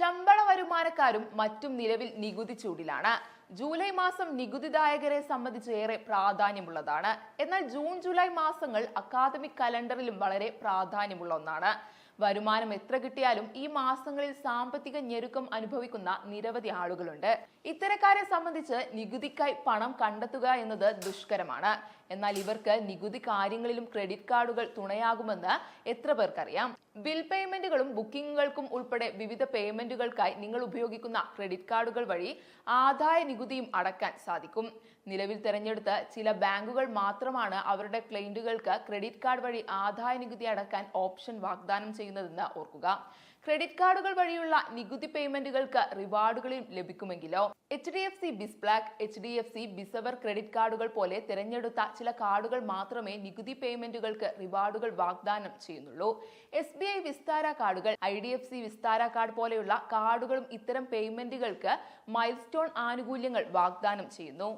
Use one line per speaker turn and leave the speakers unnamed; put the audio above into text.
ശമ്പള വരുമാനക്കാരും മറ്റും നിലവിൽ നികുതി ചൂടിലാണ്. ജൂലൈ മാസം നികുതിദായകരെ സംബന്ധിച്ച് ഏറെ പ്രാധാന്യമുള്ളതാണ്. എന്നാൽ ജൂൺ ജൂലൈ മാസങ്ങൾ അക്കാദമിക് കലണ്ടറിലും വളരെ പ്രാധാന്യമുള്ള ഒന്നാണ്. വരുമാനം എത്ര കിട്ടിയാലും ഈ മാസങ്ങളിൽ സാമ്പത്തിക ഞെരുക്കം അനുഭവിക്കുന്ന നിരവധി ആളുകളുണ്ട്. ഇത്തരക്കാരെ സംബന്ധിച്ച് നികുതിക്കായി പണം കണ്ടെത്തുക എന്നത് ദുഷ്കരമാണ്. എന്നാൽ ഇവർക്ക് നികുതി കാര്യങ്ങളിലും ക്രെഡിറ്റ് കാർഡുകൾ തുണയാകുമെന്ന് എത്ര പേർക്കറിയാം? ബിൽ പേയ്മെന്റുകളും ബുക്കിങ്ങുകൾക്കും ഉൾപ്പെടെ വിവിധ പേയ്മെന്റുകൾക്കായി നിങ്ങൾ ഉപയോഗിക്കുന്ന ക്രെഡിറ്റ് കാർഡുകൾ വഴി ആദായ നികുതിയും അടയ്ക്കാൻ സാധിക്കും. നിലവിൽ തെരഞ്ഞെടുത്ത ചില ബാങ്കുകൾ മാത്രമാണ് അവരുടെ ക്ലയന്റുകൾക്ക് ക്രെഡിറ്റ് കാർഡ് വഴി ആദായ നികുതി അടയ്ക്കാൻ ഓപ്ഷൻ വാഗ്ദാനം ചെയ്യുന്നതെന്ന് ഓർക്കുക. ക്രെഡിറ്റ് കാർഡുകൾ വഴിയുള്ള നികുതി പേയ്മെന്റുകൾക്ക് റിവാർഡുകളും ലഭിക്കുമെങ്കിലോ HDFC ബിസ്ബ്ലാക്ക്, HDFC ബിസവർ ക്രെഡിറ്റ് കാർഡുകൾ പോലെ തിരഞ്ഞെടുത്ത ചില കാർഡുകൾ മാത്രമേ നികുതി പേയ്മെന്റുകൾക്ക് റിവാർഡുകൾ വാഗ്ദാനം ചെയ്യുന്നുള്ളൂ. SBI വിസ്താര കാർഡുകൾ, IDFC വിസ്താര കാർഡ് പോലെയുള്ള കാർഡുകളും ഇത്തരം പേയ്മെന്റുകൾക്ക് മൈൽസ്റ്റോൺ ആനുകൂല്യങ്ങൾ വാഗ്ദാനം ചെയ്യുന്നു.